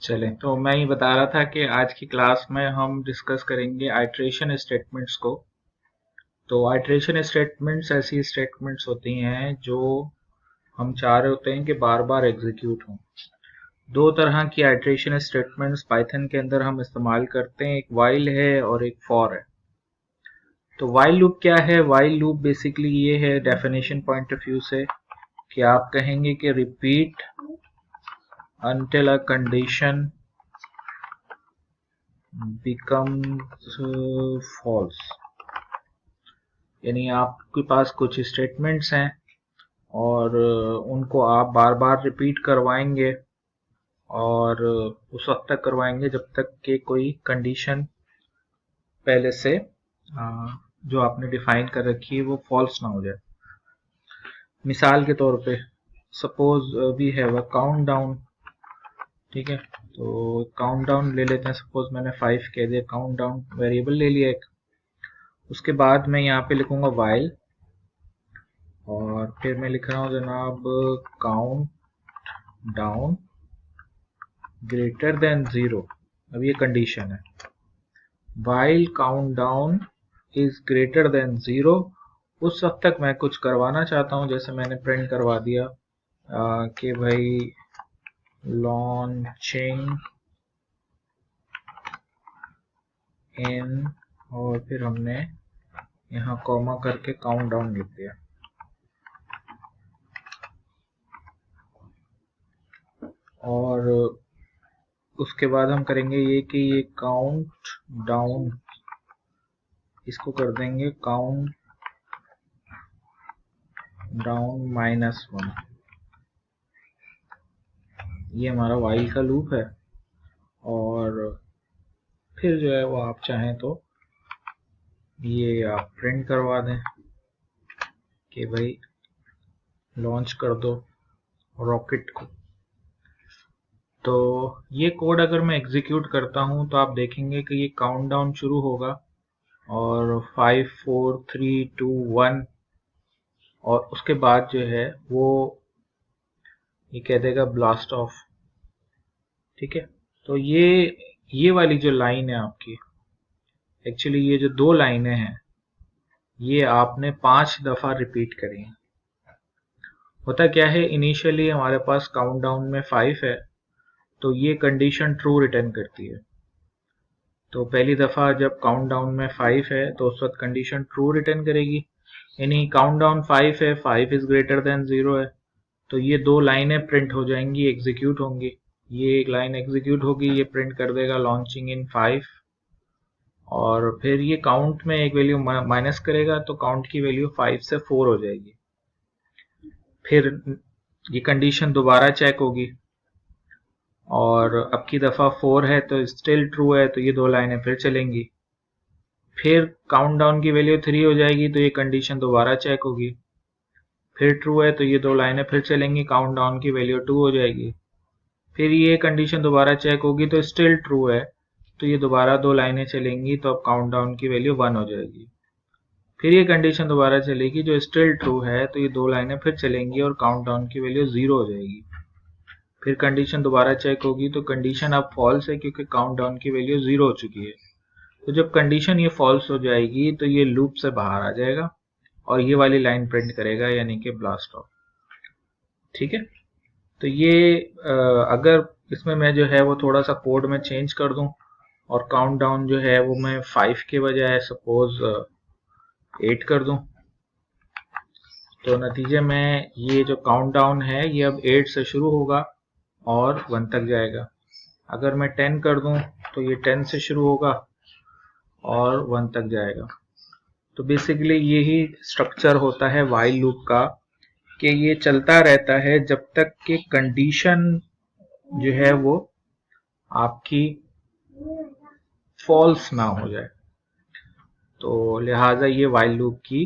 चलें, तो मैं ये बता रहा था कि आज की क्लास में हम डिस्कस करेंगे आइट्रेशन स्टेटमेंट्स को। तो आइट्रेशन स्टेटमेंट्स ऐसी स्टेटमेंट्स होती हैं जो हम चाह रहे होते हैं कि बार बार एग्जीक्यूट हों। दो तरह की आइट्रेशन स्टेटमेंट्स पाइथन के अंदर हम इस्तेमाल करते हैं, एक व्हाइल है और एक फॉर है। तो व्हाइल लूप क्या है? व्हाइल लूप बेसिकली ये है डेफिनेशन पॉइंट ऑफ व्यू से कि आप कहेंगे कि repeat until a condition becomes false, यानी आपके पास कुछ स्टेटमेंट्स हैं और उनको आप बार बार रिपीट करवाएंगे और उस वक्त तक करवाएंगे जब तक कि कोई कंडीशन पहले से जो आपने डिफाइन कर रखी है वो फॉल्स ना हो जाए। मिसाल के तौर पे suppose we have a countdown, ठीक है, तो काउंट डाउन ले लेते हैं। सपोज मैंने 5 कह दिया, काउंट डाउन वेरिएबल ले लिया एक। उसके बाद मैं यहाँ पे लिखूंगा वाइल और फिर मैं लिख रहा हूँ जनाब काउंट डाउन ग्रेटर देन 0। अब ये कंडीशन है, while count down is greater than 0। उस वक्त तक मैं कुछ करवाना चाहता हूँ, जैसे मैंने प्रिंट करवा दिया कि भाई लॉन्चिंग इन, और फिर हमने यहाँ कॉमा करके काउंट डाउन लिख दिया। और उसके बाद हम करेंगे ये कि ये काउंट डाउन, इसको कर देंगे काउंट डाउन -1। ये हमारा वाइल का लूप है। और फिर जो है वो आप चाहें तो ये आप प्रिंट करवा दें कि भाई लॉन्च कर दो रॉकेट को। तो ये कोड अगर मैं एग्जीक्यूट करता हूं तो आप देखेंगे कि ये काउंट डाउन शुरू होगा और 5 4 3 2 1, और उसके बाद जो है वो ये कह देगा ब्लास्ट ऑफ। ठीक है, तो ये वाली जो लाइन है आपकी, एक्चुअली ये जो दो लाइनें हैं ये आपने 5 दफा रिपीट करी हैं। होता क्या है, इनिशियली हमारे पास काउंट डाउन में 5 है तो ये कंडीशन ट्रू रिटर्न करती है। तो पहली दफा जब काउंट डाउन में 5 है तो उस वक्त कंडीशन ट्रू रिटर्न करेगी, यानी काउंट डाउन 5 है, 5 इज ग्रेटर देन 0 है। तो ये दो लाइनें प्रिंट हो जाएंगी, एग्जीक्यूट होंगी। ये एक लाइन एग्जीक्यूट होगी, ये प्रिंट कर देगा लॉन्चिंग इन 5, और फिर ये काउंट में एक वैल्यू माइनस करेगा तो काउंट की वैल्यू 5 से 4 हो जाएगी। फिर ये कंडीशन दोबारा चेक होगी और अब की दफा 4 है तो स्टिल ट्रू है, तो ये दो लाइनें फिर चलेंगी। फिर काउंट डाउन की वैल्यू 3 हो जाएगी तो ये कंडीशन दोबारा चेक होगी, फिर ट्रू है तो ये दो लाइनें फिर चलेंगी, काउंट डाउन की वैल्यू 2 हो जाएगी। फिर ये कंडीशन दोबारा चेक होगी तो स्टिल ट्रू है तो ये दोबारा दो लाइनें चलेंगी, तो अब काउंट डाउन की वैल्यू 1 हो जाएगी। फिर ये कंडीशन दोबारा चलेगी जो स्टिल ट्रू है तो ये दो लाइनें फिर चलेंगी और काउंट डाउन की वैल्यू 0 हो जाएगी। फिर कंडीशन दोबारा चेक होगी तो कंडीशन अब फॉल्स है क्योंकि काउंट डाउन की वैल्यू 0 हो चुकी है। तो जब कंडीशन ये फॉल्स हो जाएगी तो ये लूप से बाहर आ जाएगा और ये वाली लाइन प्रिंट करेगा, यानी कि ब्लास्ट ऑफ। ठीक है, तो ये अगर इसमें मैं जो है वो थोड़ा सा कोड में चेंज कर दूं और काउंट डाउन जो है वो मैं 5 के बजाय सपोज 8 कर दूं, तो नतीजे में ये जो काउंट डाउन है ये अब 8 से शुरू होगा और 1 तक जाएगा। अगर मैं 10 कर दूं तो ये 10 से शुरू होगा और 1 तक जाएगा। तो बेसिकली यही स्ट्रक्चर होता है व्हाइल लूप का कि ये चलता रहता है जब तक कि कंडीशन जो है वो आपकी फॉल्स ना हो जाए। तो लिहाजा ये व्हाइल लूप की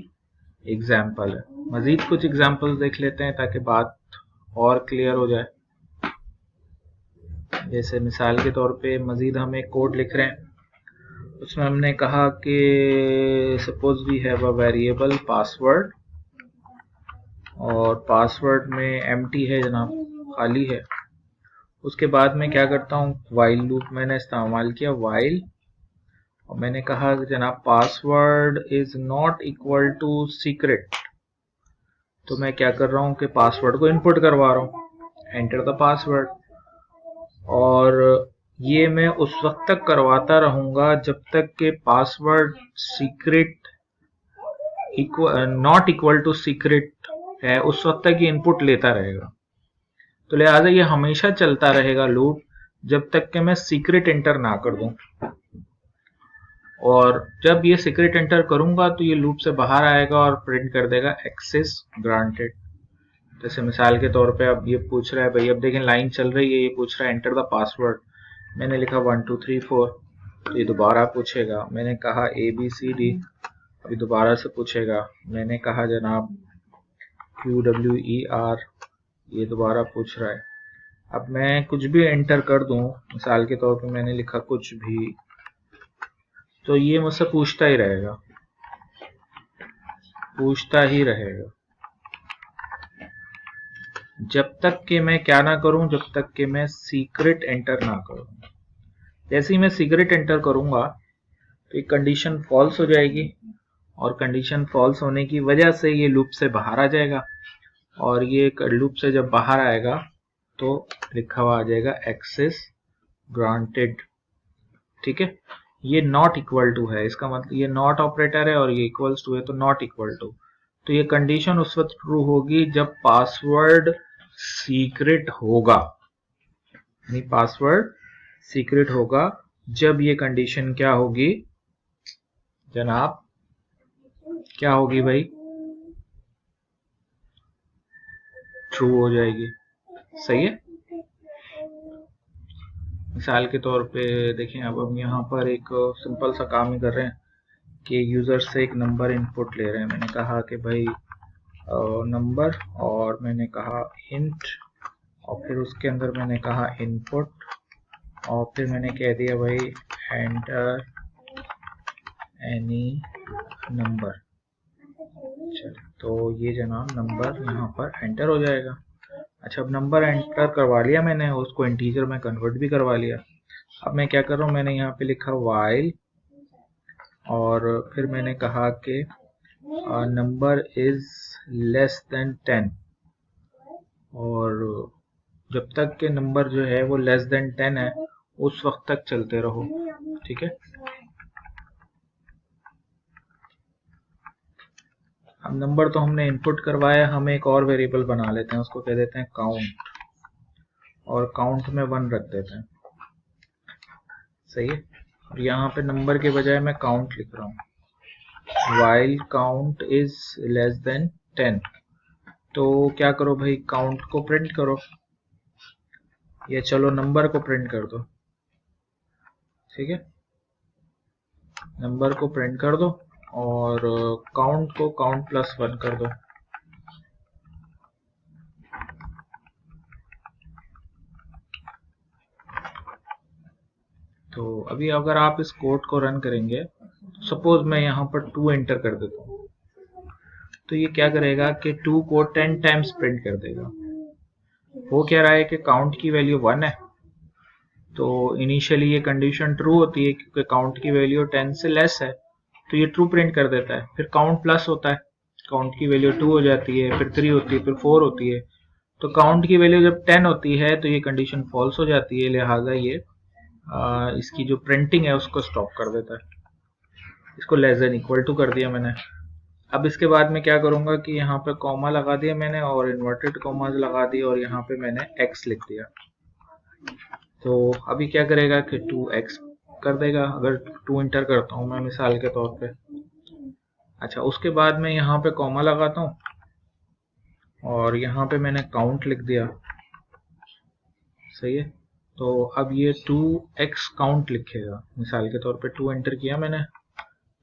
एग्जाम्पल है। मजीद कुछ एग्जाम्पल्स देख लेते हैं ताकि बात और क्लियर हो जाए। जैसे मिसाल के तौर पे मजीद हम एक कोड लिख रहे हैं, उसमें हमने कहा कि suppose we have a variable password और पासवर्ड में एम्प्टी है जनाब, खाली है। उसके बाद में क्या करता हूँ, वाइल लूप मैंने इस्तेमाल किया, वाइल, और मैंने कहा कि जनाब password is not equal to secret. तो मैं क्या कर रहा हूँ कि पासवर्ड को इनपुट करवा रहा हूँ, एंटर द पासवर्ड। और ये मैं उस वक्त तक करवाता रहूंगा जब तक कि password secret not equal to secret है, उस वक्त तक ये इनपुट लेता रहेगा। तो लिहाजा ये हमेशा चलता रहेगा लूप जब तक कि मैं सीक्रेट एंटर ना कर दूं। और जब ये सीक्रेट एंटर करूंगा तो ये लूप से बाहर आएगा और प्रिंट कर देगा एक्सेस ग्रांटेड। जैसे मिसाल के तौर पे अब ये पूछ रहा है भाई, अब देखें लाइन चल रही है, ये पूछ रहा है एंटर द पासवर्ड, मैंने लिखा 1 2 3 4, तो ये दोबारा पूछेगा। मैंने कहा ABCD, अभी दोबारा से पूछेगा। मैंने कहा जनाब QWER, ये दोबारा पूछ रहा है। अब मैं कुछ भी एंटर कर दूं, मिसाल के तौर पे मैंने लिखा कुछ भी, तो ये मुझसे पूछता ही रहेगा, पूछता ही रहेगा जब तक कि मैं क्या ना करूं, जब तक कि मैं सीक्रेट एंटर ना करूं। जैसे ही मैं सीक्रेट एंटर करूंगा तो एक कंडीशन फॉल्स हो जाएगी, और कंडीशन फॉल्स होने की वजह से ये लूप से बाहर आ जाएगा, और ये लूप से जब बाहर आएगा तो लिखा हुआ आ जाएगा एक्सेस ग्रांटेड। ठीक है, ये नॉट इक्वल टू है, इसका मतलब ये नॉट ऑपरेटर है और ये इक्वल्स टू है, तो नॉट इक्वल टू। तो ये कंडीशन उस वक्त ट्रू होगी जब पासवर्ड सीक्रेट होगा, यानी पासवर्ड सीक्रेट होगा जब ये कंडीशन क्या होगी जनाब, क्या होगी भाई, ट्रू हो जाएगी। सही है। मिसाल के तौर पे देखें, अब हम यहाँ पर एक सिंपल सा काम ही कर रहे हैं कि यूजर से एक नंबर इनपुट ले रहे हैं। मैंने कहा कि भाई नंबर, और मैंने कहा इंट, और फिर उसके अंदर मैंने कहा इनपुट, और फिर मैंने कह दिया भाई एंटर एनी नंबर। चलो, तो ये जनाब नंबर यहाँ पर एंटर हो जाएगा। अच्छा, अब नंबर एंटर करवा लिया मैंने, उसको इंटीजर में कन्वर्ट भी करवा लिया। अब मैं क्या कर रहा हूँ, मैंने यहाँ पे लिखा वाइल, और फिर मैंने कहा कि नंबर इज लेस देन 10, और जब तक के नंबर जो है वो लेस देन 10 है उस वक्त तक चलते रहो। ठीक है, अब नंबर तो हमने इनपुट करवाया, हम एक और वेरिएबल बना लेते हैं, उसको कह देते हैं काउंट, और काउंट में 1 रख देते हैं। सही है, और यहाँ पे नंबर के बजाय मैं काउंट लिख रहा हूँ, while count is less than 10। तो क्या करो भाई, काउंट को प्रिंट करो, या चलो नंबर को प्रिंट कर दो। ठीक है, नंबर को प्रिंट कर दो और काउंट को काउंट प्लस 1 कर दो। तो अभी अगर आप इस कोड को रन करेंगे, सपोज मैं यहाँ पर 2 एंटर कर देता हूँ, तो ये क्या करेगा कि 2 को 10 टाइम्स प्रिंट कर देगा। वो कह रहा है कि काउंट की वैल्यू 1 है, तो इनिशियली ये कंडीशन ट्रू होती है क्योंकि काउंट की वैल्यू 10 से लेस है, तो ये ट्रू प्रिंट कर देता है। फिर काउंट प्लस होता है, काउंट की वैल्यू 2 हो जाती है, फिर 3 होती है, फिर 4 होती है। तो काउंट की वैल्यू जब 10 होती है तो ये कंडीशन फॉल्स हो जाती है, लिहाजा ये इसकी जो प्रिंटिंग है उसको स्टॉप कर देता है। इसको लेस देन इक्वल टू कर दिया मैंने। अब इसके बाद मैं क्या करूंगा कि यहाँ पे कॉमा लगा दिया मैंने, और इन्वर्टेड कॉमाज लगा दिए, और यहाँ पे मैंने x लिख दिया। तो अभी क्या करेगा कि 2x कर देगा अगर 2 इंटर करता हूँ मैं मिसाल के तौर पे। अच्छा, उसके बाद मैं यहाँ पे कॉमा लगाता हूँ, और यहाँ पे मैंने काउंट लिख दिया। सही है, तो अब ये 2x काउंट लिखेगा। मिसाल के तौर पे 2 एंटर किया मैंने,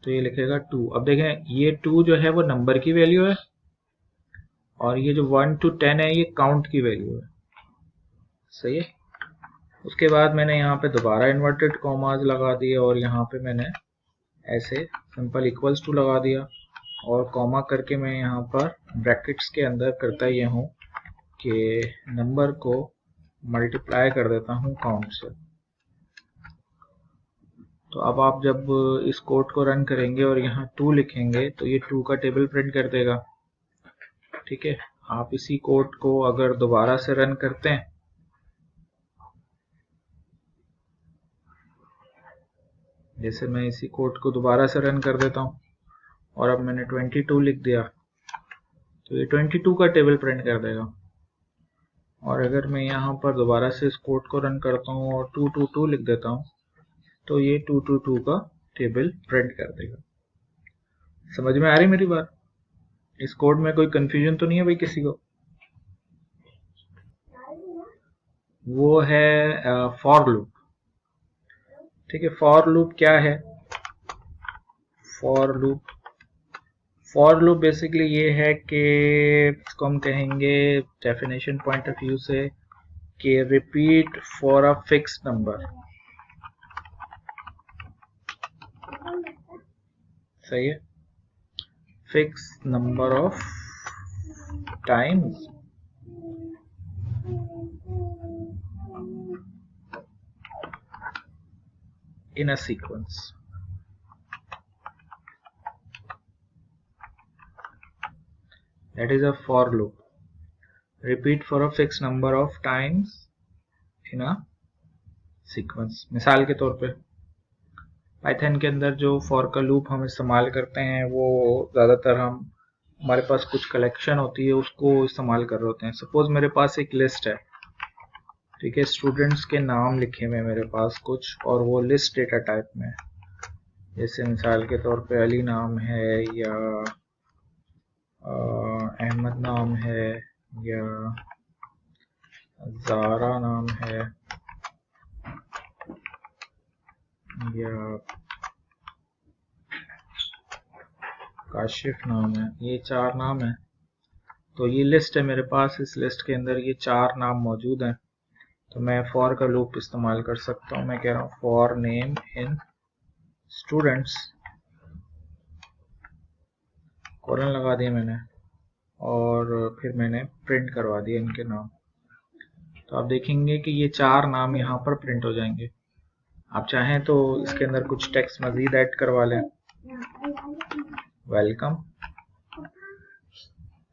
तो ये लिखेगा 2। अब देखें ये 2 जो है वो नंबर की वैल्यू है, और ये जो 1 to 10 है ये काउंट की वैल्यू है। सही है, उसके बाद मैंने यहाँ पे दोबारा इन्वर्टेड कॉमाज लगा दिए, और यहाँ पे मैंने ऐसे सिंपल इक्वल्स टू लगा दिया, और कॉमा करके मैं यहाँ पर ब्रैकेट्स के अंदर करता ये हूँ कि नंबर को मल्टीप्लाई कर देता हूँ काउंट से। तो अब आप जब इस कोड को रन करेंगे और यहाँ 2 लिखेंगे तो ये 2 का टेबल प्रिंट कर देगा। ठीक है, आप इसी कोड को अगर दोबारा से रन करते हैं, जैसे मैं इसी कोड को दोबारा से रन कर देता हूँ और अब मैंने 22 लिख दिया तो ये 22 का टेबल प्रिंट कर देगा। और अगर मैं यहाँ पर दोबारा से इस कोड को रन करता हूँ और 222 लिख देता हूँ तो ये 222 का टेबल प्रिंट कर देगा। समझ में आ रही मेरी बात? इस कोड में कोई कंफ्यूजन तो नहीं है भाई किसी को? वो है फॉर लूप। ठीक है, फॉर लूप क्या है? फॉर लूप बेसिकली ये है कि इसको हम कहेंगे डेफिनेशन पॉइंट ऑफ व्यू से कि repeat for a fix number. सही है, fix number of times in a sequence. That is a for loop. Repeat for a fixed number of times in a sequence. मिसाल के तौर पे Python के अंदर जो for का लूप हम इस्तेमाल करते हैं वो ज़्यादातर हमारे पास कुछ कलेक्शन होती है उसको इस्तेमाल कर रहे होते हैं। सपोज मेरे पास एक लिस्ट है, ठीक है, स्टूडेंट्स के नाम लिखे हुए मेरे पास कुछ और वो लिस्ट डेटा टाइप में, जैसे मिसाल के तौर पे अली नाम है या अहमद नाम है या ज़ारा नाम है या काशिफ नाम है, ये 4 नाम है। तो ये लिस्ट है मेरे पास, इस लिस्ट के अंदर ये 4 नाम मौजूद हैं। तो मैं फॉर का लूप इस्तेमाल कर सकता हूँ। मैं कह रहा हूँ for name in students, colon लगा दिया मैंने और फिर मैंने प्रिंट करवा दिया इनके नाम। तो आप देखेंगे कि ये 4 नाम यहाँ पर प्रिंट हो जाएंगे। आप चाहें तो इसके अंदर कुछ टेक्स्ट मजीद ऐड करवा लें। वेलकम,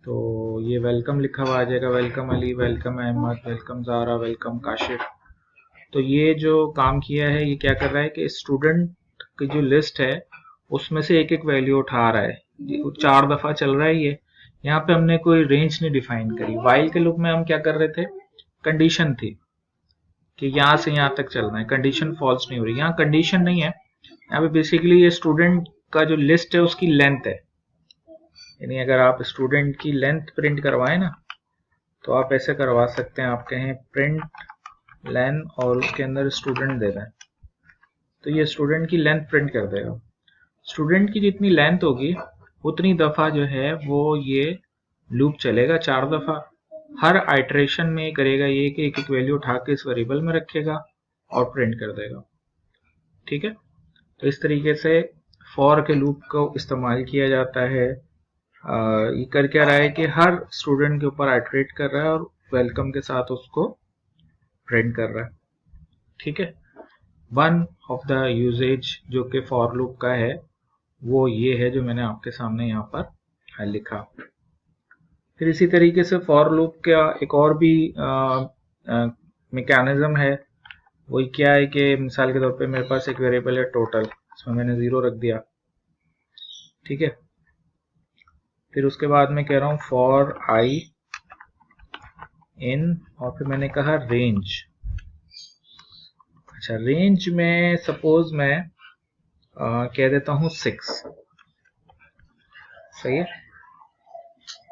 तो ये वेलकम लिखा हुआ आ जाएगा, welcome Ali, welcome Ahmed, welcome Zara, welcome Kashif. तो ये जो काम किया है ये क्या कर रहा है कि स्टूडेंट की जो लिस्ट है उसमें से एक एक वैल्यू उठा रहा है। 4 दफ़ा चल रहा है ये। यहाँ पे हमने कोई रेंज नहीं डिफाइन करी। वाइल के लूप में हम क्या कर रहे थे, कंडीशन थी कि यहाँ से यहाँ तक चलना है, कंडीशन फॉल्स नहीं हो रही। यहाँ कंडीशन नहीं है, यहाँ पे बेसिकली ये स्टूडेंट का जो लिस्ट है उसकी लेंथ है। यानी अगर आप स्टूडेंट की लेंथ प्रिंट करवाएं ना तो आप ऐसे करवा सकते हैं, आप कहें प्रिंट लेन और उसके अंदर स्टूडेंट दे दें तो ये स्टूडेंट की लेंथ प्रिंट कर देगा। स्टूडेंट की जितनी लेंथ होगी उतनी दफ़ा जो है वो ये लूप चलेगा, 4 दफ़ा। हर आइटरेशन में करेगा ये कि एक एक वैल्यू उठा के इस वेरिएबल में रखेगा और प्रिंट कर देगा। ठीक है, तो इस तरीके से फॉर के लूप को इस्तेमाल किया जाता है। ये कर क्या रहा है कि हर स्टूडेंट के ऊपर आइटरेट कर रहा है और वेलकम के साथ उसको प्रिंट कर रहा है। ठीक है, वन ऑफ द यूजेज जो कि फॉर लूप का है वो ये है जो मैंने आपके सामने यहाँ पर लिखा। फिर इसी तरीके से फॉर लूप का एक और भी मैकेनिज्म है। वही क्या है कि मिसाल के तौर पे मेरे पास एक वेरिएबल है टोटल, इसमें मैंने 0 रख दिया। ठीक है, फिर उसके बाद मैं कह रहा हूँ फॉर आई इन और फिर मैंने कहा रेंज। अच्छा, रेंज में सपोज मैं कह देता हूँ 6, सही है।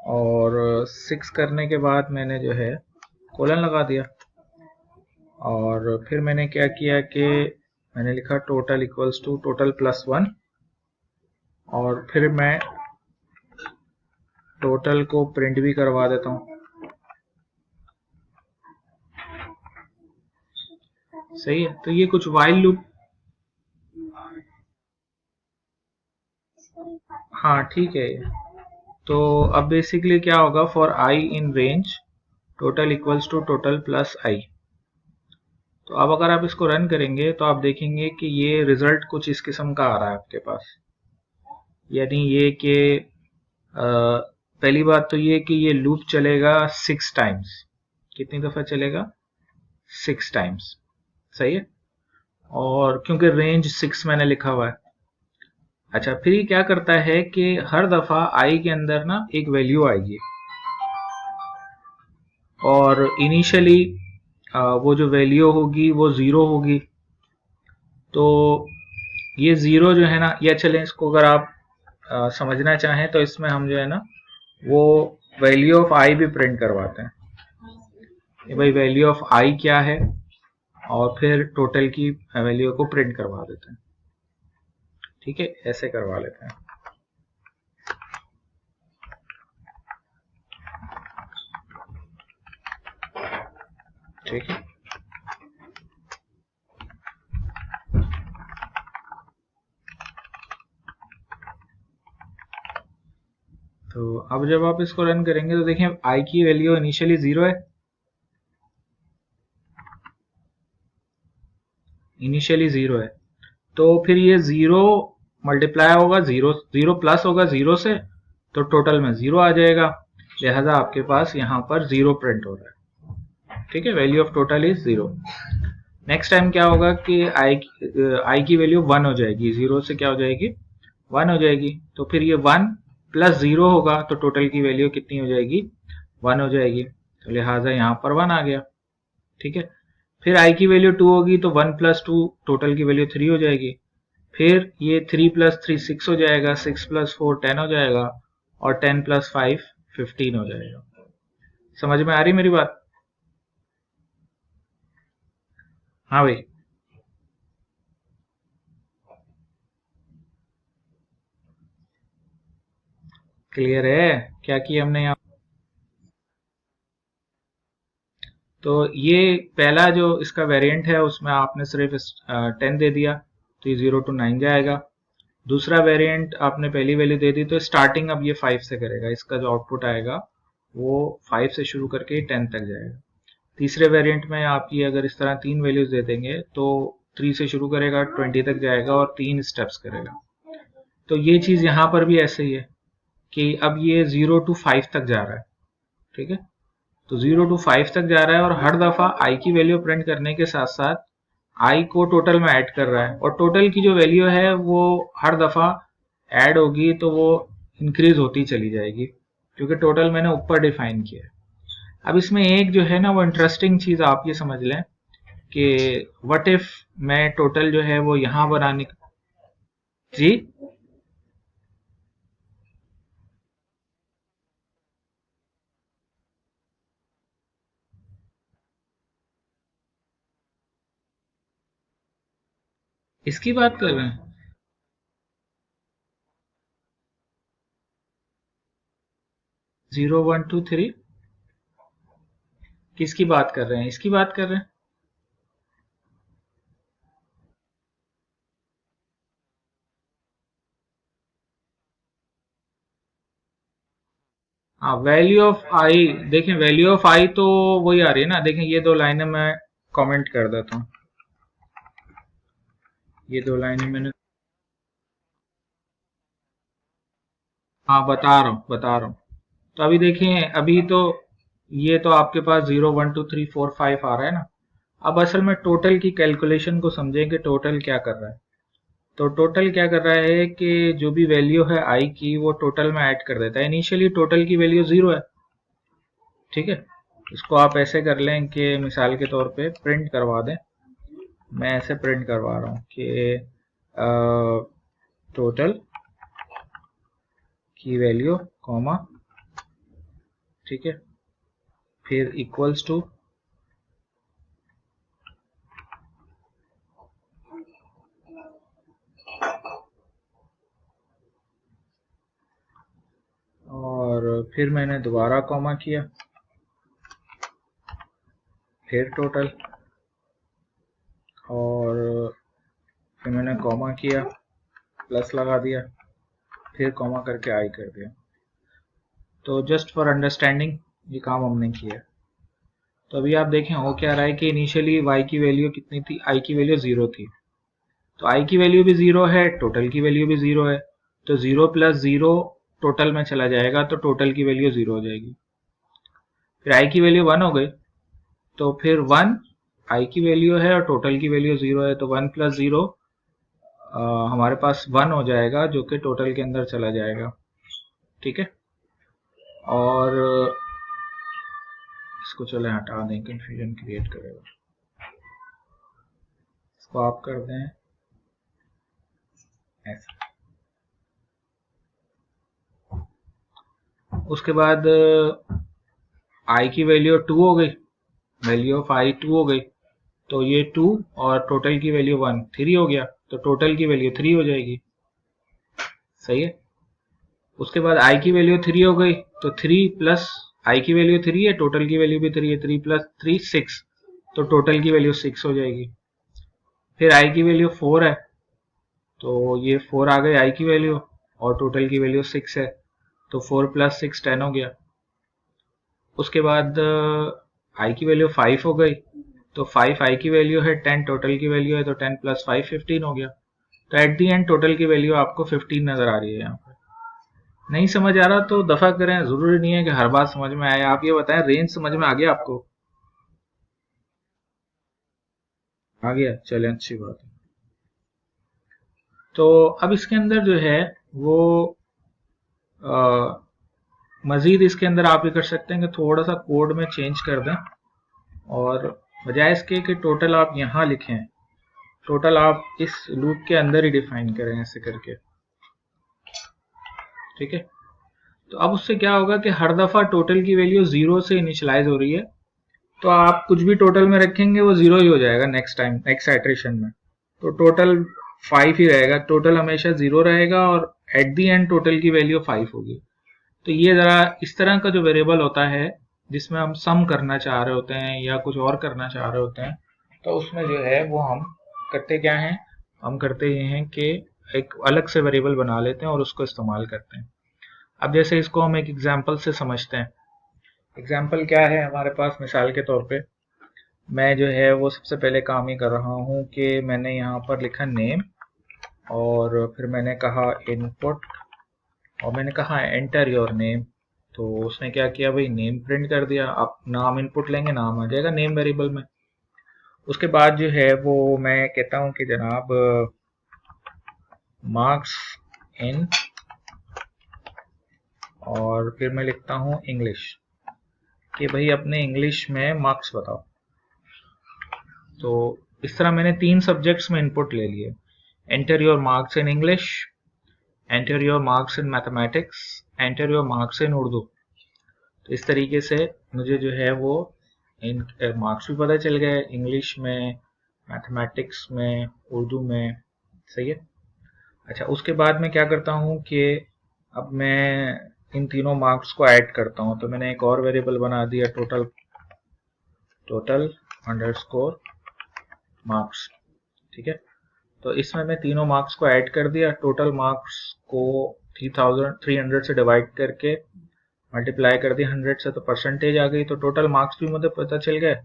और 6 करने के बाद मैंने जो है कोलन लगा दिया और फिर मैंने क्या किया कि मैंने लिखा total equals to total plus 1 और फिर मैं टोटल को प्रिंट भी करवा देता हूँ। सही है, तो ये कुछ वाइल लूप, हाँ ठीक है। तो अब बेसिकली क्या होगा, for I in range total equals to total plus I. तो अब अगर आप इसको रन करेंगे तो आप देखेंगे कि ये रिजल्ट कुछ इस किस्म का आ रहा है आपके पास। यानी ये कि पहली बात तो ये कि ये लूप चलेगा 6 टाइम्स। कितनी दफा चलेगा? 6 टाइम्स। सही है। और क्योंकि रेंज 6 मैंने लिखा हुआ है। अच्छा, फिर ये क्या करता है कि हर दफा आई के अंदर ना एक वैल्यू आएगी, और इनिशियली वो जो वैल्यू होगी वो 0 होगी। तो ये 0 जो है ना, या चलें इसको अगर आप समझना चाहें तो इसमें हम जो है ना वो वैल्यू ऑफ आई भी प्रिंट करवाते हैं कि भाई वैल्यू ऑफ आई क्या है, और फिर टोटल की वैल्यू को प्रिंट करवा देते हैं। ठीक है, ऐसे करवा लेते हैं। ठीक है, तो अब जब आप इसको रन करेंगे तो देखें आई की वैल्यू इनिशियली 0 है। इनिशियली 0 है, तो फिर ये 0 मल्टीप्लाई होगा 0, 0 प्लस होगा 0 से, तो टोटल में 0 आ जाएगा। लिहाजा आपके पास यहाँ पर 0 प्रिंट हो रहा है। ठीक है, value of total is 0। Next time क्या होगा कि आई की वैल्यू 1 हो जाएगी, 0 से क्या हो जाएगी? 1 हो जाएगी। तो फिर ये 1 प्लस 0 होगा, तो टोटल की वैल्यू कितनी हो जाएगी? 1 हो जाएगी। तो लिहाजा यहाँ पर 1 आ गया। ठीक है, फिर आई की वैल्यू 2 होगी, तो 1 प्लस 2 टोटल की वैल्यू 3 हो जाएगी। फिर ये 3 प्लस 3 6 हो जाएगा, 6 प्लस 4 10 हो जाएगा, और 10 प्लस 5 15 हो जाएगा। समझ में आ रही मेरी बात? हाँ भाई, क्लियर है क्या किया हमने यहाँ? तो ये पहला जो इसका वेरिएंट है उसमें आपने सिर्फ 10 दे दिया, तो ये 0 to 9 जाएगा। दूसरा वेरिएंट आपने पहली वैल्यू दे दी, तो स्टार्टिंग अब ये 5 से करेगा। इसका जो आउटपुट आएगा वो 5 से शुरू करके 10 तक जाएगा। तीसरे वेरिएंट में आप ये अगर इस तरह 3 वैल्यूज दे देंगे तो 3 से शुरू करेगा 20 तक जाएगा और 3 स्टेप्स करेगा। तो ये चीज यहाँ पर भी ऐसे ही है कि अब ये 0 to 5 तक जा रहा है। ठीक है, तो 0 to 5 तक जा रहा है, और हर दफा आई की वैल्यू प्रिंट करने के साथ साथ आई को टोटल में ऐड कर रहा है, और टोटल की जो वैल्यू है वो हर दफा ऐड होगी तो वो इंक्रीज होती चली जाएगी, क्योंकि टोटल मैंने ऊपर डिफाइन किया है। अब इसमें एक जो है ना वो इंटरेस्टिंग चीज आप ये समझ लें कि व्हाट इफ मैं टोटल जो है वो यहां बनाने। जी, इसकी बात कर रहे हैं? 0 1 2 3 किसकी बात कर रहे हैं? इसकी बात कर रहे हैं? हाँ, वैल्यू ऑफ आई। देखें वैल्यू ऑफ आई तो वही आ रही है ना। देखें ये दो लाइनें मैं कमेंट कर देता हूँ। ये दो लाइनें मैंने, हाँ बता रहा हूँ। तो अभी देखें, अभी तो ये तो आपके पास 0 1 2 3 4 5 आ रहा है ना। अब असल में टोटल की कैलकुलेशन को समझें कि टोटल क्या कर रहा है। तो टोटल क्या कर रहा है कि जो भी वैल्यू है आई की वो टोटल में ऐड कर देता है। इनिशियली टोटल की वैल्यू 0 है। ठीक है, इसको आप ऐसे कर लें कि मिसाल के तौर पे प्रिंट करवा दें। मैं ऐसे प्रिंट करवा रहा हूँ कि टोटल की वैल्यू कॉमा, ठीक है, फिर इक्वल्स टू और फिर मैंने दोबारा कॉमा किया, फिर टोटल, और फिर मैंने कॉमा किया, प्लस लगा दिया, फिर कॉमा करके आई कर दिया। तो जस्ट फॉर अंडरस्टैंडिंग ये काम हमने किया। तो अभी आप देखें हो क्या रहा है कि इनिशियली y की वैल्यू कितनी थी, i की वैल्यू 0 थी, तो i की वैल्यू भी 0 है, टोटल की वैल्यू भी 0 है, तो 0 प्लस 0 टोटल में चला जाएगा तो टोटल की वैल्यू 0 हो जाएगी। फिर i की वैल्यू 1 हो गई, तो फिर 1 i की वैल्यू है और टोटल की वैल्यू 0 है, तो 1 प्लस 0 हमारे पास 1 हो जाएगा जो कि टोटल के अंदर चला जाएगा। ठीक है, और इसको चले हटा दें, कंफ्यूजन क्रिएट करेगा। इसको आप कर दें ऐसा। उसके बाद i की वैल्यू 2 हो गई, वैल्यू ऑफ i 2 हो गई, तो ये 2 और टोटल की वैल्यू 1 3 हो गया, तो टोटल की वैल्यू 3 हो जाएगी। सही है। उसके बाद i की वैल्यू 3 हो गई, तो 3 प्लस i की वैल्यू 3 है, टोटल की वैल्यू भी 3 है, 3 प्लस 3 6, तो टोटल की वैल्यू 6 हो जाएगी। फिर i की वैल्यू 4 है, तो ये 4 आ गई i की वैल्यू और टोटल की वैल्यू 6 है, तो 4 प्लस 6 10 हो गया। उसके बाद i की वैल्यू 5 हो गई, तो 5 i की वैल्यू है, 10 टोटल की वैल्यू है, तो 10 प्लस 5 15 हो गया। तो एट दी एंड टोटल की वैल्यू आपको 15 नजर आ रही है। यहाँ पर नहीं समझ आ रहा तो दफा करें, जरूरी नहीं है कि हर बात समझ में आए। आप ये बताएं, रेंज समझ में आ गया आपको? आ गया, चलें अच्छी बात है। तो अब इसके अंदर जो है वो मजीद इसके अंदर आप ये कर सकते हैं कि थोड़ा सा कोड में चेंज कर दें, और बजाय इसके कि टोटल आप यहाँ लिखें, टोटल आप इस लूप के अंदर ही डिफाइन करें ऐसे करके। ठीक है, तो अब उससे क्या होगा कि हर दफा टोटल की वैल्यू 0 से इनिशियलाइज हो रही है, तो आप कुछ भी टोटल में रखेंगे वो 0 ही हो जाएगा नेक्स्ट टाइम, नेक्स्ट आइट्रेशन में। तो टोटल 5 ही रहेगा, टोटल हमेशा 0 रहेगा और एट दी एंड टोटल की वैल्यू 5 होगी। तो ये जरा इस तरह का जो वेरिएबल होता है जिसमें हम सम करना चाह रहे होते हैं या कुछ और करना चाह रहे होते हैं, तो उसमें जो है वो हम करते क्या हैं, हम करते ये हैं कि एक अलग से वेरिएबल बना लेते हैं और उसको इस्तेमाल करते हैं। अब जैसे इसको हम एक एग्जांपल से समझते हैं। एग्जांपल क्या है हमारे पास, मिसाल के तौर पे मैं जो है वो सबसे पहले काम ही कर रहा हूँ कि मैंने यहाँ पर लिखा नेम, और फिर मैंने कहा इनपुट, और मैंने कहा एंटर योर नेम। तो उसने क्या किया भाई, नेम प्रिंट कर दिया। आप नाम इनपुट लेंगे, नाम आ जाएगा नेम वेरिएबल में। उसके बाद जो है वो मैं कहता हूँ कि जनाब मार्क्स इन, और फिर मैं लिखता हूँ इंग्लिश, कि भाई अपने इंग्लिश में मार्क्स बताओ। तो इस तरह मैंने 3 सब्जेक्ट्स में इनपुट ले लिए, enter your marks in English, enter your marks in mathematics, enter your marks in Urdu. तो इस तरीके से मुझे जो है वो इन मार्क्स भी पता चल गए, इंग्लिश में, मैथमेटिक्स में, उर्दू में। सही है। अच्छा, उसके बाद मैं क्या करता हूँ कि अब मैं इन तीनों मार्क्स को ऐड करता हूँ। तो मैंने एक और वेरिएबल बना दिया, टोटल अंडरस्कोर मार्क्स। ठीक है, तो इसमें मैं तीनों मार्क्स को ऐड कर दिया। टोटल मार्क्स को 300 से डिवाइड करके मल्टीप्लाई कर दिया 100 से, तो परसेंटेज आ गई। तो टोटल मार्क्स भी मुझे पता चल गए,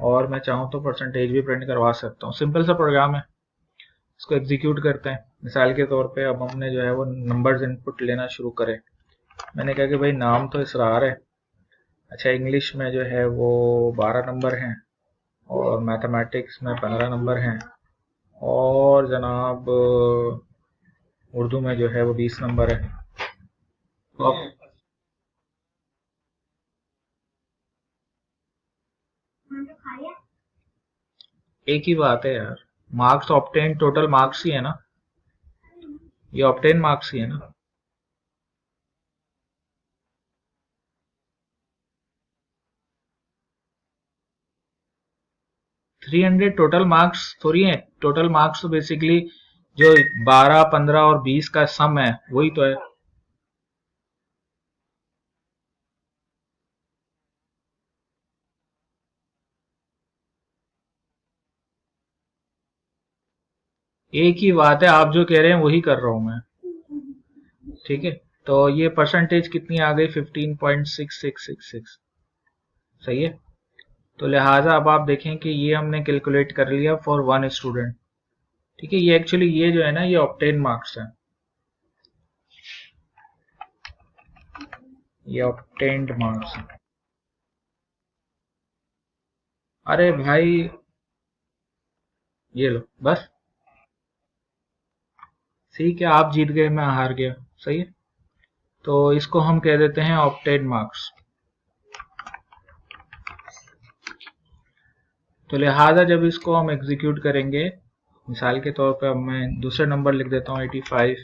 और मैं चाहूँ तो परसेंटेज भी प्रिंट करवा सकता हूँ। सिंपल सा प्रोग्राम है। इसको एग्जीक्यूट करते हैं। मिसाल के तौर पे अब हमने जो है वो नंबर्स इनपुट लेना शुरू करें। मैंने कहा कि भाई नाम तो इसरार है। अच्छा, इंग्लिश में जो है वो 12 नंबर हैं, और मैथमेटिक्स में 15 नंबर हैं, और जनाब उर्दू में जो है वो 20 नंबर है। तो अब एक ही बात है यार, मार्क्स ऑब्टेन टोटल मार्क्स ही है ना, ये ऑब्टेन मार्क्स ही है ना। 300 टोटल मार्क्स थोड़ी है, टोटल मार्क्स तो बेसिकली जो 12, 15 और 20 का सम है वही तो है। एक ही बात है, आप जो कह रहे हैं वही कर रहा हूं मैं। ठीक है, तो ये परसेंटेज कितनी आ गई, 15.6666। सही है। तो लिहाजा अब आप देखें कि ये हमने कैलकुलेट कर लिया फॉर 1 स्टूडेंट। ठीक है, ये एक्चुअली ये जो है ना ये ऑब्टेन मार्क्स है, ये ऑब्टेन्ड मार्क्स है। अरे भाई ये लो बस, ठीक है, आप जीत गए मैं हार गया, सही है। तो इसको हम कह देते हैं ऑब्टेन्ड मार्क्स। तो लिहाजा जब इसको हम एग्जीक्यूट करेंगे, मिसाल के तौर पे अब मैं दूसरे नंबर लिख देता हूँ 85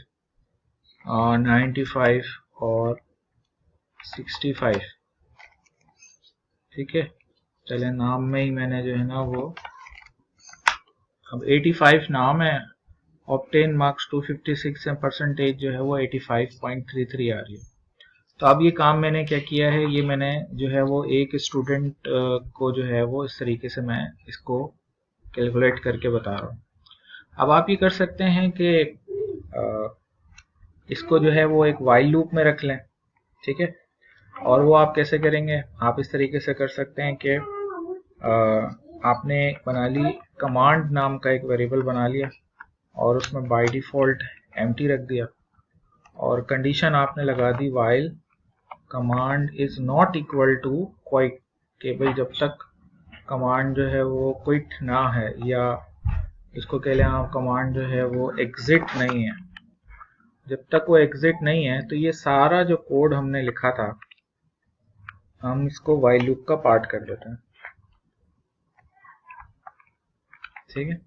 और 95 और 65। ठीक है, चले नाम में ही मैंने जो है ना वो अब 85 नाम है, ऑब्टेन मार्क्स 256 है, परसेंटेज जो है वो 85.33 आ रही है। तो अब ये काम मैंने क्या किया है, ये मैंने जो है वो एक स्टूडेंट को जो है वो इस तरीके से मैं इसको कैलकुलेट करके बता रहा हूँ। अब आप ये कर सकते हैं कि इसको जो है वो एक वाइल लूप में रख लें। ठीक है, और वो आप कैसे करेंगे, आप इस तरीके से कर सकते हैं कि आपने बना ली कमांड नाम का एक वेरिएबल बना लिया और उसमें बाय डिफ़ॉल्ट एम्प्टी रख दिया और कंडीशन आपने लगा दी while command is not equal to quit, केवल जब तक कमांड जो है वो क्विट ना है, या इसको कह लें आप कमांड जो है वो एग्जिट नहीं है। जब तक वो एग्जिट नहीं है तो ये सारा जो कोड हमने लिखा था हम इसको वाइल लूप का पार्ट कर देते हैं। ठीक है,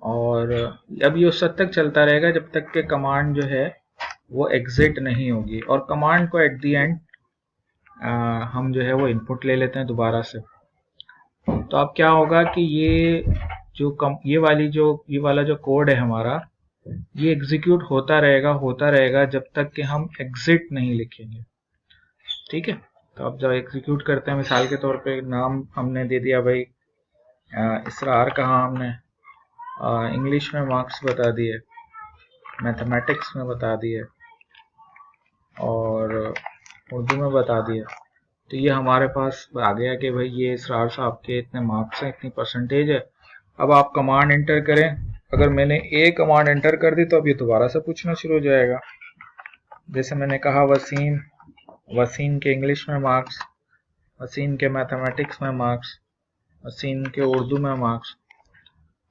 और अब ये उस हद तक चलता रहेगा जब तक कि कमांड जो है वो एग्जिट नहीं होगी, और कमांड को एट दी एंड हम जो है वो इनपुट ले लेते हैं दोबारा से। तो अब क्या होगा कि ये वाला जो कोड है हमारा, ये एग्जीक्यूट होता रहेगा जब तक कि हम एग्जिट नहीं लिखेंगे। ठीक है, तो अब जब एग्जीक्यूट करते हैं, मिसाल के तौर पे नाम हमने दे दिया भाई इसरार, कहाँ हमने इंग्लिश में मार्क्स बता दिए, मैथमेटिक्स में बता दिए और उर्दू में बता दिए। तो ये हमारे पास आ गया कि भाई ये इसरार साहब के इतने मार्क्स हैं, इतनी परसेंटेज है। अब आप कमांड एंटर करें, अगर मैंने ए कमांड एंटर कर दी तो अब ये दोबारा से पूछना शुरू हो जाएगा। जैसे मैंने कहा वसीम के इंग्लिश में मार्क्स, वसीम के मैथमेटिक्स में मार्क्स, वसीम के उर्दू में मार्क्स,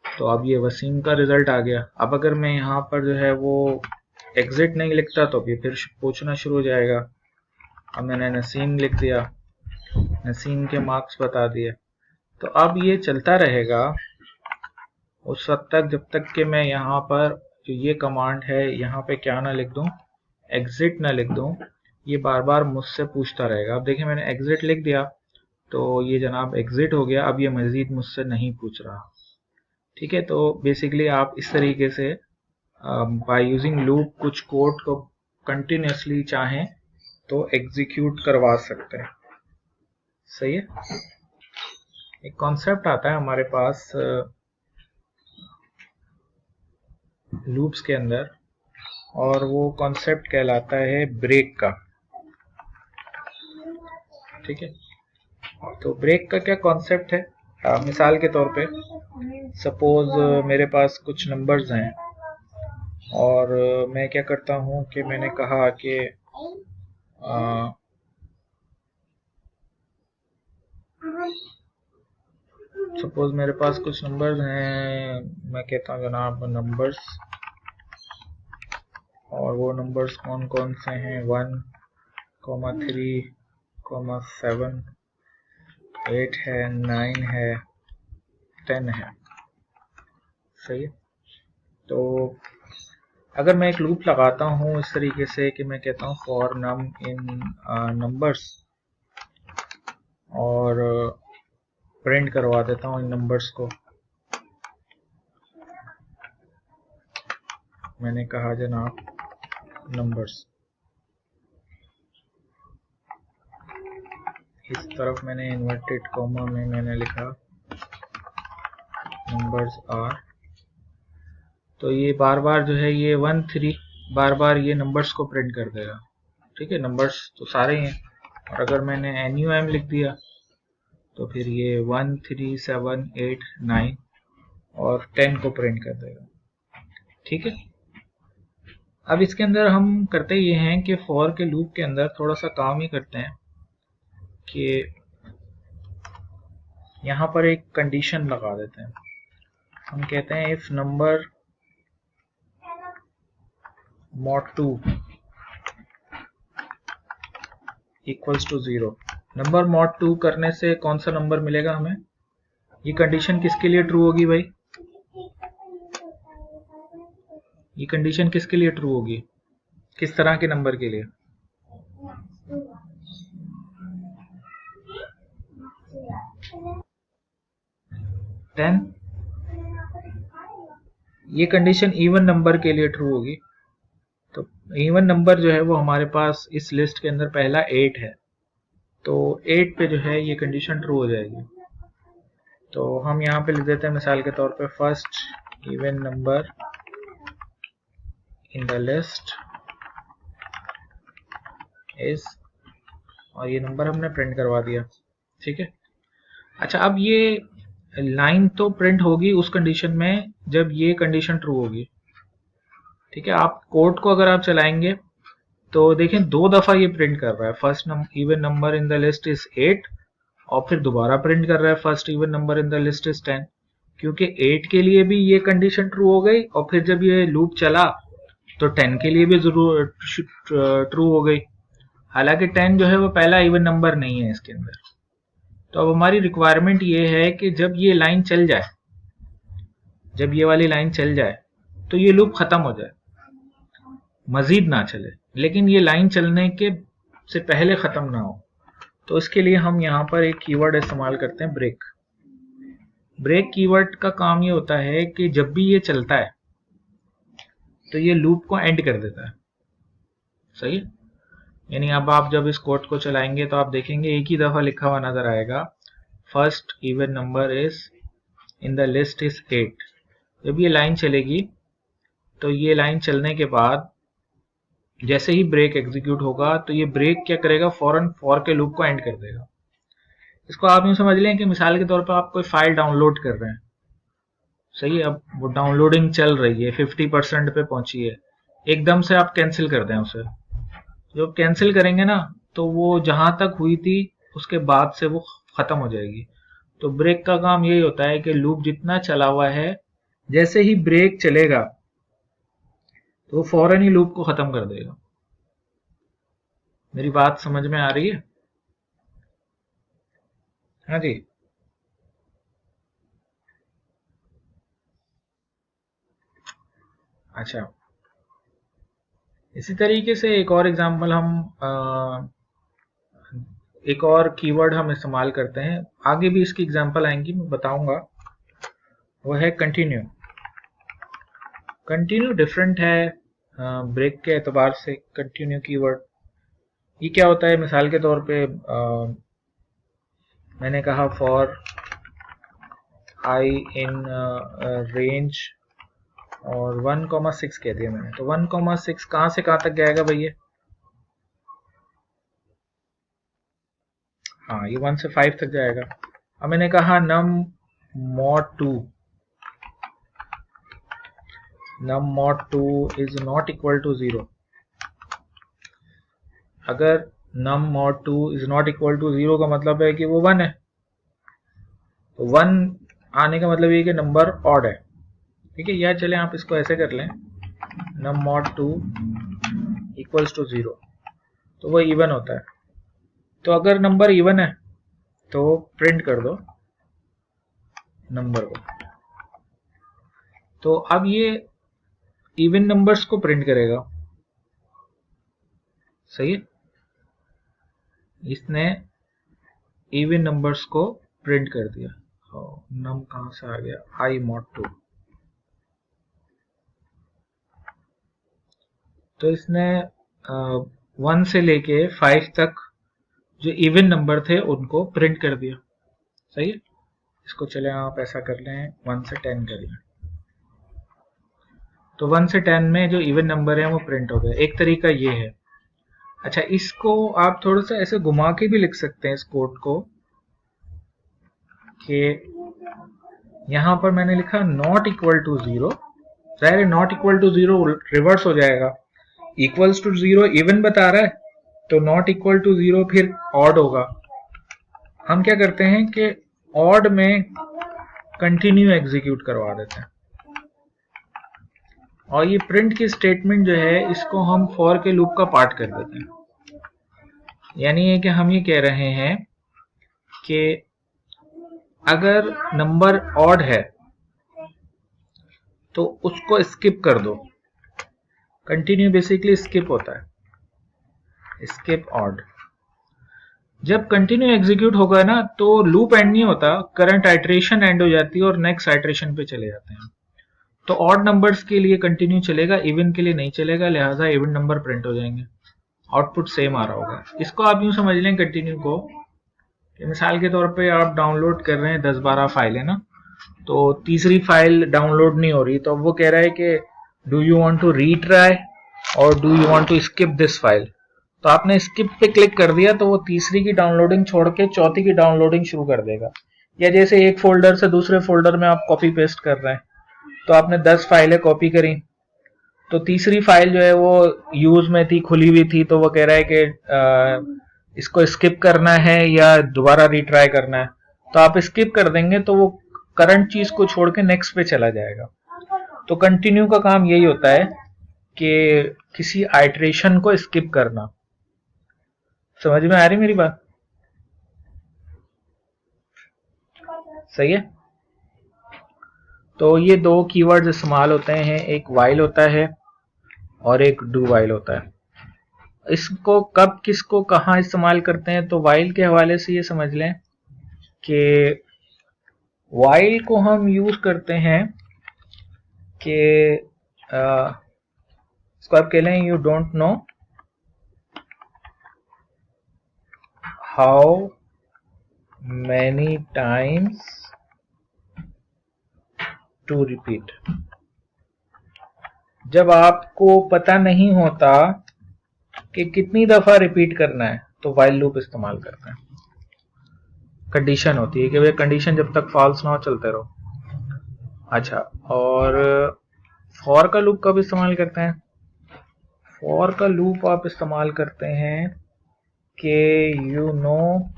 तो अब ये वसीम का रिजल्ट आ गया। अब अगर मैं यहाँ पर जो है वो एग्जिट नहीं लिखता तो ये फिर पूछना शुरू हो जाएगा। अब मैंने नसीम लिख दिया, नसीम के मार्क्स बता दिए। तो अब ये चलता रहेगा उस वक्त तक जब तक कि मैं यहाँ पर जो ये कमांड है यहाँ पे क्या ना लिख दूं, एग्जिट ना लिख दूं। ये बार बार मुझसे पूछता रहेगा। अब देखिए मैंने एग्जिट लिख दिया तो ये जनाब एग्जिट हो गया, अब ये मजीद मुझसे नहीं पूछ रहा। ठीक है, तो बेसिकली आप इस तरीके से बाय यूजिंग लूप कुछ कोड को कंटिन्यूसली चाहें तो एग्जीक्यूट करवा सकते हैं। सही है, एक कॉन्सेप्ट आता है हमारे पास लूप्स के अंदर, और वो कॉन्सेप्ट कहलाता है ब्रेक का। ठीक है, तो ब्रेक का क्या कॉन्सेप्ट है, मिसाल के तौर पे सपोज मेरे पास कुछ नंबर्स हैं और मैं क्या करता हूँ कि मैंने कहा कि सपोज मेरे पास कुछ नंबर्स हैं, मैं कहता हूँ जनाब नंबर्स, और वो नंबर्स कौन कौन से हैं, 1, 3, 7, 8 है, 9 है, 10 है। सही है, तो अगर मैं एक लूप लगाता हूँ इस तरीके से कि मैं कहता हूँ फॉर नम इन नंबर्स, और प्रिंट करवा देता हूँ इन नंबर्स को। मैंने कहा जनाब नंबर्स, इस तरफ मैंने इन्वर्टेड कॉमा में मैंने लिखा नंबर्स आर। तो ये बार बार जो है ये 1, 3 बार बार ये नंबर्स को प्रिंट कर देगा। ठीक है, नंबर्स तो सारे हैं, और अगर मैंने NUM लिख दिया तो फिर ये 1 3 7 8 9 और 10 को प्रिंट कर देगा। ठीक है, अब इसके अंदर हम करते ये हैं कि फॉर के लूप के अंदर थोड़ा सा काम ही करते हैं कि यहाँ पर एक कंडीशन लगा देते हैं। हम कहते हैं if number mod 2 equals to 0। Number mod 2 करने से कौन सा नंबर मिलेगा हमें? ये कंडीशन किसके लिए ट्रू होगी भाई? ये कंडीशन किसके लिए ट्रू होगी? किस तरह के नंबर के लिए? देन ये कंडीशन इवन नंबर के लिए ट्रू होगी। तो इवन नंबर जो है वो हमारे पास इस लिस्ट के अंदर पहला 8 है, तो 8 पे जो है ये कंडीशन ट्रू हो जाएगी। तो हम यहाँ पे लिख देते हैं मिसाल के तौर पे first even number in the list is, और ये नंबर हमने प्रिंट करवा दिया। ठीक है, अच्छा अब ये लाइन तो प्रिंट होगी उस कंडीशन में जब ये कंडीशन ट्रू होगी। ठीक है, आप कोड को अगर आप चलाएंगे तो देखें 2 दफा ये प्रिंट कर रहा है, first even number in the list is 8 और फिर दोबारा प्रिंट कर रहा है first even number in the list is 10, क्योंकि 8 के लिए भी ये कंडीशन ट्रू हो गई और फिर जब ये लूप चला तो 10 के लिए भी जरूर ट्रू हो गई। हालांकि 10 जो है वो पहला इवन नंबर नहीं है इसके अंदर। तो अब हमारी रिक्वायरमेंट ये है कि जब ये लाइन चल जाए, जब ये वाली लाइन चल जाए तो ये लूप खत्म हो जाए, मजीद ना चले, लेकिन ये लाइन चलने के से पहले खत्म ना हो। तो इसके लिए हम यहाँ पर एक कीवर्ड इस्तेमाल करते हैं ब्रेक। ब्रेक कीवर्ड का काम ये होता है कि जब भी ये चलता है तो ये लूप को एंड कर देता है। सही है, यानी अब आप जब इस कोड को चलाएंगे तो आप देखेंगे एक ही दफा लिखा हुआ नजर आएगा first even number is in the list is 8। जब ये लाइन चलेगी तो ये लाइन चलने के बाद जैसे ही ब्रेक एग्जीक्यूट होगा तो ये ब्रेक क्या करेगा, फौरन फॉर के लूप को एंड कर देगा। इसको आप यूं समझ लें कि मिसाल के तौर पर आप कोई फाइल डाउनलोड कर रहे हैं, सही है, अब वो डाउनलोडिंग चल रही है, 50% पे पहुंची है, एकदम से आप कैंसिल कर दें उसे। जब कैंसिल करेंगे ना तो वो जहां तक हुई थी उसके बाद से वो खत्म हो जाएगी। तो ब्रेक का काम यही होता है कि लूप जितना चला हुआ है, जैसे ही ब्रेक चलेगा तो वो फौरन ही लूप को खत्म कर देगा। मेरी बात समझ में आ रही है? हाँ जी, अच्छा इसी तरीके से एक और एग्जांपल हम एक और कीवर्ड हम इस्तेमाल करते हैं, आगे भी इसकी एग्जांपल आएंगी, मैं बताऊंगा। वो है कंटिन्यू। कंटिन्यू डिफरेंट है ब्रेक के एतबार से। कंटिन्यू कीवर्ड ये क्या होता है, मिसाल के तौर पे मैंने कहा फॉर आई इन रेंज और 1,6 कह दिया मैंने, तो 1,6 कहां से कहां तक जाएगा भैया? हाँ, ये 1 से 5 तक जाएगा। अब मैंने कहा num mod 2 is not equal to 0। अगर num mod 2 is not equal to 0 का मतलब है कि वो 1 है, तो 1 आने का मतलब ये कि नंबर ऑड है। ठीक है, या चले आप इसको ऐसे कर लें num mod 2 equals to 0, तो वो इवन होता है। तो अगर नंबर इवन है तो प्रिंट कर दो नंबर को। तो अब ये इवन नंबर्स को प्रिंट करेगा, सही है, इसने इवन नंबर्स को प्रिंट कर दिया। नम कहां से आ गया, आई mod 2, तो इसने 1 से लेके 5 तक जो इवन नंबर थे उनको प्रिंट कर दिया। सही है, इसको चले आप ऐसा कर लें 1 से 10 कर लें, तो 1 से 10 में जो इवन नंबर है वो प्रिंट हो गए। एक तरीका ये है। अच्छा, इसको आप थोड़ा सा ऐसे घुमा के भी लिख सकते हैं इस कोड को, कि यहां पर मैंने लिखा नॉट इक्वल टू 0, जाहिर है नॉट इक्वल टू 0 रिवर्स हो जाएगा, इक्वल्स टू 0 इवन बता रहा है, तो नॉट इक्वल टू 0 फिर ऑड होगा। हम क्या करते हैं कि ऑड में कंटिन्यू एग्जीक्यूट करवा देते हैं, और ये प्रिंट की स्टेटमेंट जो है इसको हम फॉर के लूप का पार्ट कर देते हैं। यानी है कि हम ये कह रहे हैं कि अगर नंबर ऑड है तो उसको स्किप कर दो। कंटिन्यू बेसिकली स्किप होता है, स्किप ऑड। जब कंटिन्यू एग्जीक्यूट होगा ना तो लूप एंड नहीं होता, करंट आइटरेशन एंड हो जाती है और नेक्स्ट आइटरेशन पे चले जाते हैं। तो ऑड नंबर्स के लिए कंटिन्यू चलेगा, इवन के लिए नहीं चलेगा, लिहाजा इवन नंबर प्रिंट हो जाएंगे, आउटपुट सेम आ रहा होगा। इसको आप यूं समझ लें कंटिन्यू को कि मिसाल के तौर पे आप डाउनलोड कर रहे हैं 10-12 फाइल है ना, तो तीसरी फाइल डाउनलोड नहीं हो रही, तो अब वो कह रहा है कि do you want to retry और do you want to skip this file. तो आपने स्किप पे क्लिक कर दिया तो वो तीसरी की डाउनलोडिंग छोड़ के चौथी की डाउनलोडिंग शुरू कर देगा। या जैसे एक फोल्डर से दूसरे फोल्डर में आप कॉपी पेस्ट कर रहे हैं, तो आपने 10 फाइलें कॉपी करी, तो तीसरी फाइल जो है वो यूज में थी, खुली हुई थी, तो वो कह रहा है कि इसको स्किप करना है या दोबारा रिट्राई करना है। तो आप स्किप कर देंगे तो वो करंट चीज को छोड़ के नेक्स्ट पे चला जाएगा। तो कंटिन्यू का काम यही होता है कि किसी आइटरेशन को स्किप करना। समझ में आ रही मेरी बात? सही है। तो ये दो कीवर्ड्स इस्तेमाल होते हैं, एक वाइल होता है और एक डू वाइल होता है। इसको कब किसको कहाँ इस्तेमाल करते हैं, तो वाइल के हवाले से ये समझ लें कि वाइल को हम यूज करते हैं कि इसको आप कह लें you don't know how many times to repeat. जब आपको पता नहीं होता कि कितनी दफा रिपीट करना है तो वाइल लूप इस्तेमाल करते हैं। कंडीशन होती है कि भाई कंडीशन जब तक फॉल्स ना हो चलते रहो। अच्छा, और फॉर का लूप कब इस्तेमाल करते हैं? फॉर का लूप आप इस्तेमाल करते हैं कि you know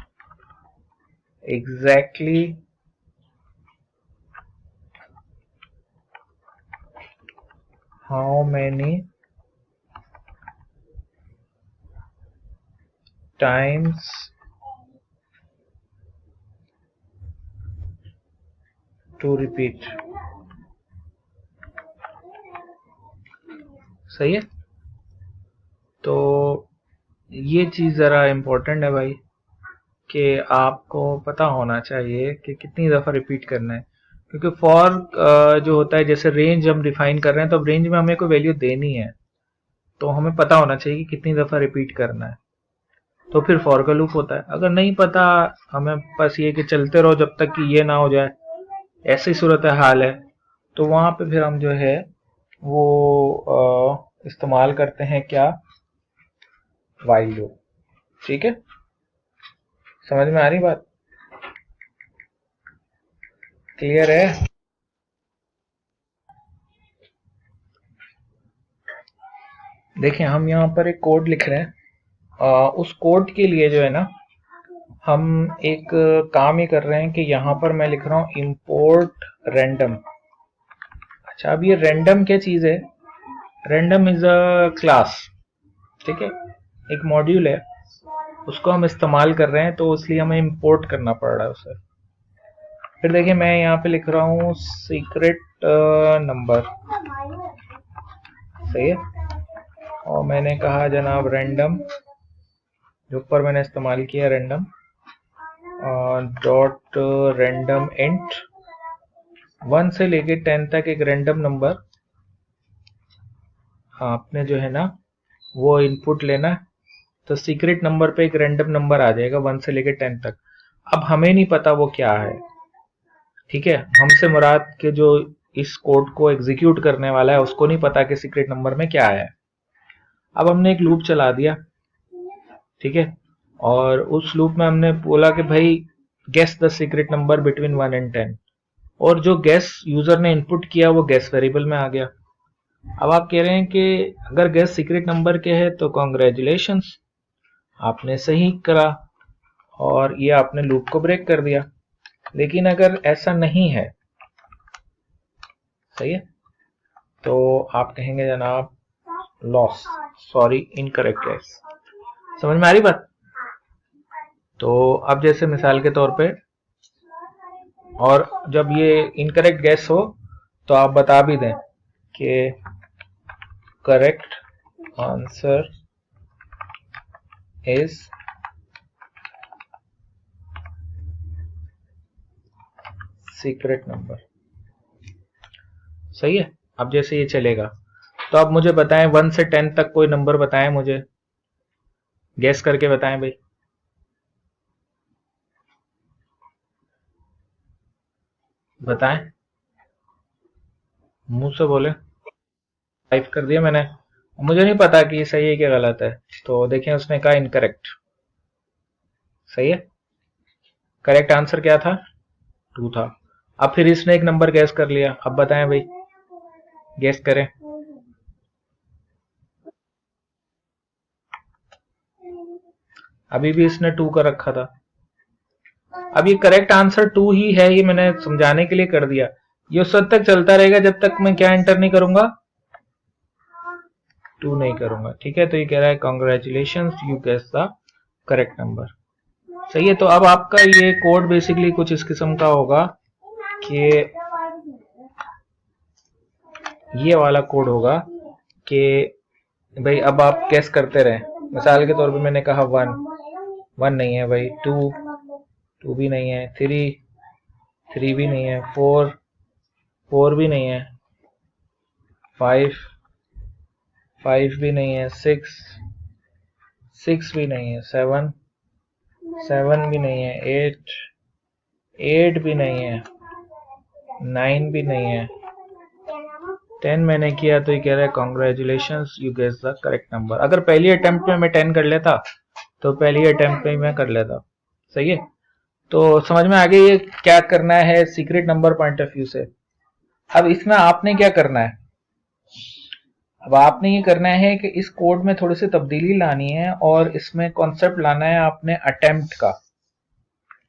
exactly how many times to repeat. सही है। तो ये चीज जरा इंपॉर्टेंट है भाई, कि आपको पता होना चाहिए कि कितनी दफा रिपीट करना है। क्योंकि फॉर जो होता है, जैसे रेंज हम डिफाइन कर रहे हैं, तो रेंज में हमें कोई वैल्यू देनी है, तो हमें पता होना चाहिए कि कितनी दफा रिपीट करना है, तो फिर फॉर का लूप होता है। अगर नहीं पता, हमें बस ये कि चलते रहो जब तक कि ये ना हो जाए, ऐसी सूरत हाल है, तो वहां पे फिर हम जो है वो इस्तेमाल करते हैं क्या, वाइल लूप। ठीक है, समझ में आ रही बात? क्लियर है? देखिए हम यहाँ पर एक कोड लिख रहे हैं, उस कोड के लिए जो है ना हम एक काम ही कर रहे हैं कि यहाँ पर मैं लिख रहा हूँ import random। अच्छा, अब ये random क्या चीज है? random इज अ क्लास, ठीक है, एक मॉड्यूल है, उसको हम इस्तेमाल कर रहे हैं, तो इसलिए हमें इंपोर्ट करना पड़ रहा है उसे। फिर देखिए मैं यहाँ पे लिख रहा हूँ सीक्रेट नंबर, सही है, और मैंने कहा जनाब रैंडम, जो ऊपर मैंने इस्तेमाल किया रैंडम डॉट रैंडम इंट 1 से लेके 10 तक एक रैंडम नंबर आपने जो है ना वो इनपुट लेना, तो सीक्रेट नंबर पे एक रैंडम नंबर आ जाएगा 1 से लेके 10 तक। अब हमें नहीं पता वो क्या है, ठीक है, हमसे मुराद के जो इस कोड को एग्जीक्यूट करने वाला है उसको नहीं पता कि सीक्रेट नंबर में क्या है। अब हमने एक लूप चला दिया, ठीक है, और उस लूप में हमने बोला कि भाई guess the secret number between 1 and 10, और जो गेस यूजर ने इनपुट किया वो गेस वेरिएबल में आ गया। अब आप कह रहे हैं कि अगर गेस सीक्रेट नंबर के है तो कॉन्ग्रेचुलेशंस, आपने सही करा और ये आपने लूप को ब्रेक कर दिया। लेकिन अगर ऐसा नहीं है, सही है, तो आप कहेंगे जनाब लॉस, सॉरी इनकरेक्ट गेस। समझ में आ रही बात? तो अब जैसे मिसाल के तौर पे, और जब ये इनकरेक्ट गेस हो तो आप बता भी दें कि correct answer is secret number. सही है। अब जैसे ये चलेगा तो आप मुझे बताएं 1 से 10 तक कोई नंबर बताएं, मुझे गैस करके बताएं भाई। बताएं, मुंह से बोले। टाइप कर दिया मैंने, मुझे नहीं पता कि सही है क्या गलत है। तो देखें उसने कहा इनकरेक्ट। सही है, करेक्ट आंसर क्या था? 2 था। अब फिर इसने एक नंबर गैस कर लिया, अब बताएं भाई, गैस करें। अभी भी इसने 2 का रखा था। अब ये करेक्ट आंसर 2 ही है, ये मैंने समझाने के लिए कर दिया। ये उस वक्त तक चलता रहेगा जब तक मैं क्या एंटर नहीं करूंगा, 2 नहीं करूंगा। ठीक है, तो ये कह रहा है congratulation you guess the correct number. सही है। तो अब आपका ये कोड बेसिकली कुछ इस किस्म का होगा कि ये वाला कोड होगा कि भाई अब आप गेस करते रहे। मिसाल के तौर पे मैंने कहा 1 नहीं है भाई, 2 भी नहीं है, 3 भी नहीं है, 4 भी नहीं है, 5 भी नहीं है, 6 भी नहीं है, 7 भी नहीं है, 8 भी नहीं है, 9 भी नहीं है, 10 मैंने किया। तो ये कह रहा है congratulations you guess the correct number. अगर पहली अटेम्प्ट में मैं 10 कर लेता तो पहली अटेम्प्ट में मैं कर लेता। सही है। तो समझ में आ गया ये क्या करना है secret number point of view से। अब इसमें आपने क्या करना है, अब आपने ये करना है कि इस कोड में थोड़ी सी तब्दीली लानी है और इसमें कॉन्सेप्ट लाना है आपने अटेम्प्ट का।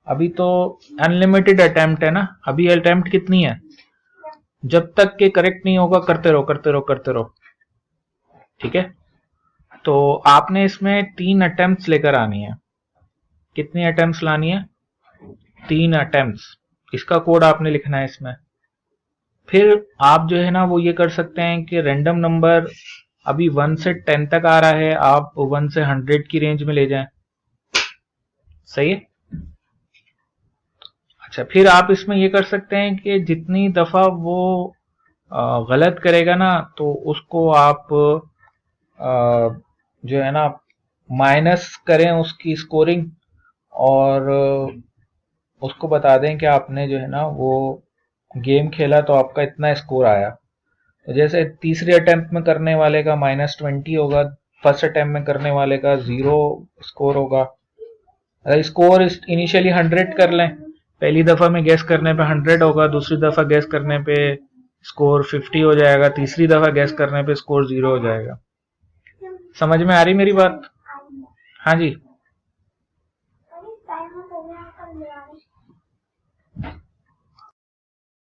अभी तो अनलिमिटेड अटेम्प्ट है ना, अभी अटेम्प्ट कितनी है, जब तक के करेक्ट नहीं होगा करते रहो करते रहो करते रहो। ठीक है, तो आपने इसमें 3 अटेम्प्ट्स लेकर आनी है। कितनी अटेम्प्ट्स लानी है? 3 अटेम्प्ट्स। इसका कोड आपने लिखना है इसमें। फिर आप जो है ना वो ये कर सकते हैं कि रैंडम नंबर अभी 1 से 10 तक आ रहा है, आप 1 से 100 की रेंज में ले जाएं। सही है। अच्छा, फिर आप इसमें ये कर सकते हैं कि जितनी दफा वो गलत करेगा ना तो उसको आप जो है ना माइनस करें उसकी स्कोरिंग, और उसको बता दें कि आपने जो है ना वो गेम खेला तो आपका इतना स्कोर आया। तो जैसे तीसरे अटेम्प्ट में करने वाले का -20 होगा, फर्स्ट अटेम्प्ट में करने वाले का 0 स्कोर होगा। अगर स्कोर इनिशियली 100 कर लें, पहली दफा में गैस करने पे 100 होगा, दूसरी दफा गैस करने पे स्कोर 50 हो जाएगा, तीसरी दफा गैस करने पे स्कोर 0 हो जाएगा। समझ में आ रही मेरी बात? हाँ जी।